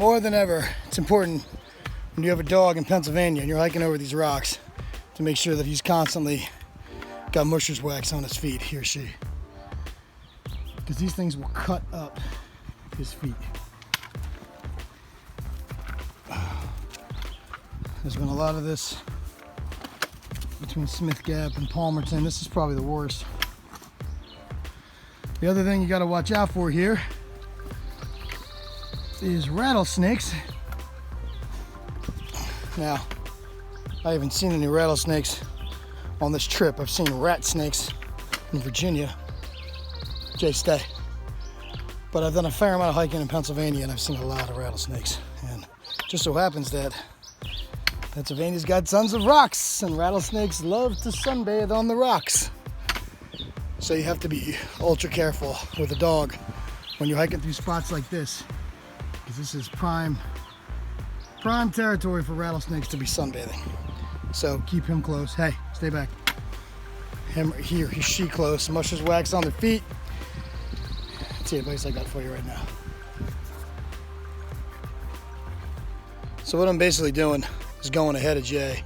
more than ever, it's important when you have a dog in Pennsylvania and you're hiking over these rocks to make sure that he's constantly got musher's wax on his feet, he or she. Because these things will cut up his feet. There's been a lot of this between Smith Gap and Palmerton. This is probably the worst. The other thing you got to watch out for here is rattlesnakes. Now, I haven't seen any rattlesnakes on this trip. I've seen rat snakes in Virginia. Jay, stay. But I've done a fair amount of hiking in Pennsylvania and I've seen a lot of rattlesnakes. And it just so happens that Pennsylvania's got tons of rocks and rattlesnakes love to sunbathe on the rocks. So you have to be ultra careful with a dog when you're hiking through spots like this, because this is prime territory for rattlesnakes to be sunbathing. So keep him close. Hey, stay back. Him, he or she close. Musher's wax on their feet. Let's see the advice I got for you right now. So what I'm basically doing is going ahead of Jay.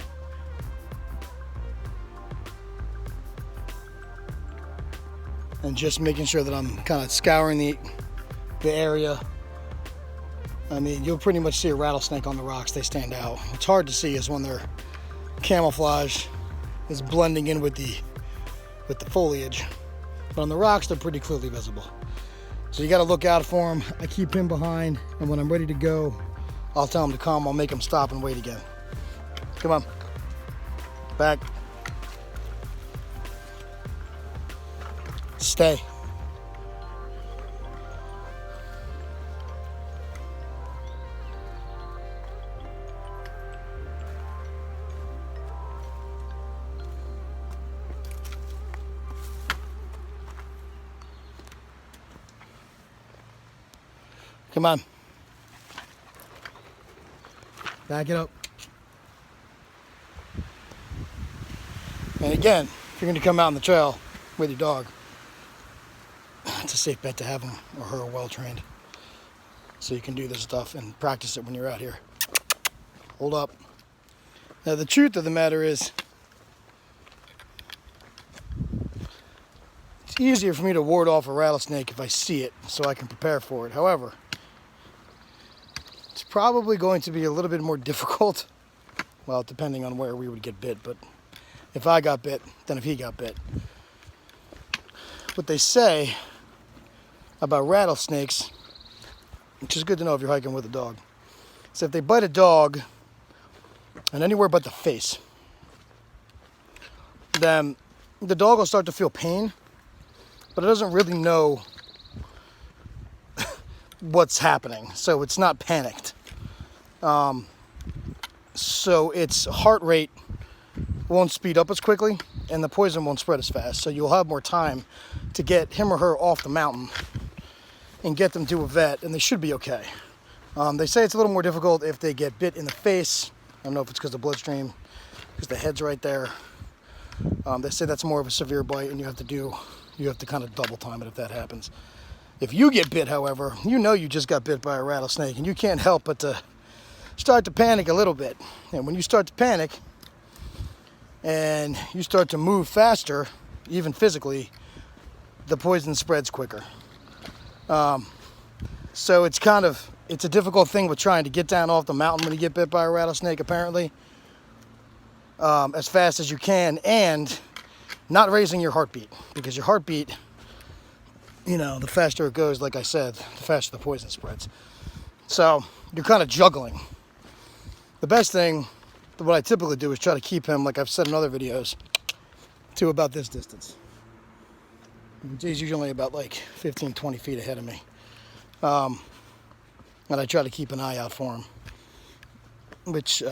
And just making sure that I'm kind of scouring the area. I mean, you'll pretty much see a rattlesnake on the rocks. They stand out. What's hard to see is when their camouflage is blending in with the foliage. But on the rocks, they're pretty clearly visible. So you got to look out for him. I keep him behind, and when I'm ready to go, I'll tell him to come. I'll make him stop and wait again. Come on. Back. Stay. Come on. Back it up. And again, if you're going to come out on the trail with your dog, it's a safe bet to have him or her well trained. So you can do this stuff and practice it when you're out here. Hold up. Now the truth of the matter is, it's easier for me to ward off a rattlesnake if I see it, so I can prepare for it. However, it's probably going to be a little bit more difficult, well, depending on where we would get bit, but if I got bit than if he got bit. What they say about rattlesnakes, which is good to know if you're hiking with a dog, is if they bite a dog and anywhere but the face, then the dog will start to feel pain, but it doesn't really know what's happening, so it's not panicked. So its heart rate won't speed up as quickly and the poison won't spread as fast, so you'll have more time to get him or her off the mountain and get them to a vet, and they should be okay. They say it's a little more difficult if they get bit in the face. I don't know if it's because the bloodstream, because the head's right there. They say that's more of a severe bite and you have to kind of double time it if that happens. If you get bit, however, you know you just got bit by a rattlesnake and you can't help but to start to panic a little bit. And when you start to panic and you start to move faster, even physically, the poison spreads quicker. So it's a difficult thing with trying to get down off the mountain when you get bit by a rattlesnake, apparently, as fast as you can, and not raising your heartbeat, because your heartbeat, you know, the faster it goes, like I said, the faster the poison spreads. So you're kind of juggling. The best thing, what I typically do, is try to keep him, like I've said in other videos, to about this distance. Jay's usually about like 15, 20 feet ahead of me. And I try to keep an eye out for him, which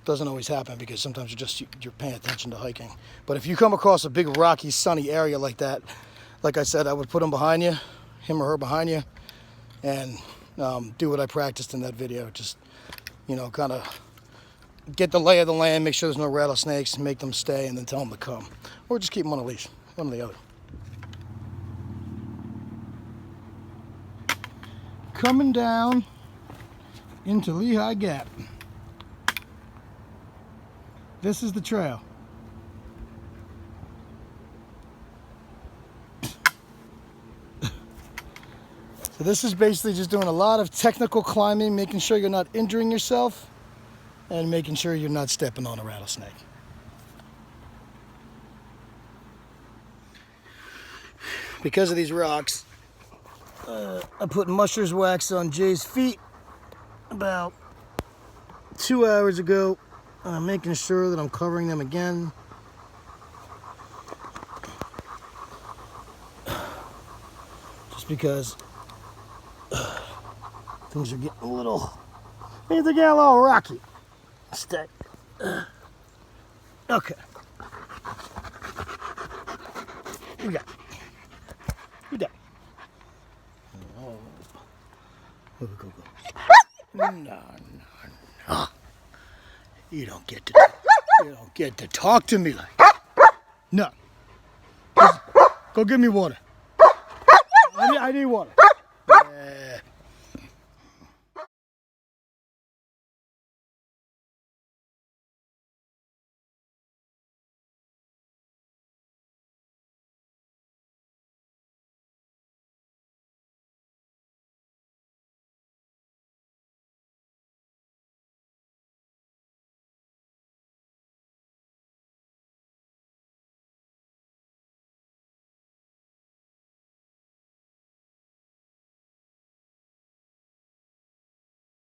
doesn't always happen because sometimes you're paying attention to hiking. But if you come across a big rocky, sunny area like that, like I said, I would put him behind you, him or her behind you, and do what I practiced in that video. Just, you know, kind of get the lay of the land, make sure there's no rattlesnakes, make them stay, and then tell them to come. Or just keep them on a leash, one or the other. Coming down into Lehigh Gap. This is the trail. So this is basically just doing a lot of technical climbing, making sure you're not injuring yourself and making sure you're not stepping on a rattlesnake. Because of these rocks, I put musher's wax on Jay's feet about 2 hours ago. I'm making sure that I'm covering them again. Just because things are getting a little rocky. Stay. Okay. We got it. We got it. Oh. Go. No. You don't get to talk to me like that. No. Go get me water. I need water.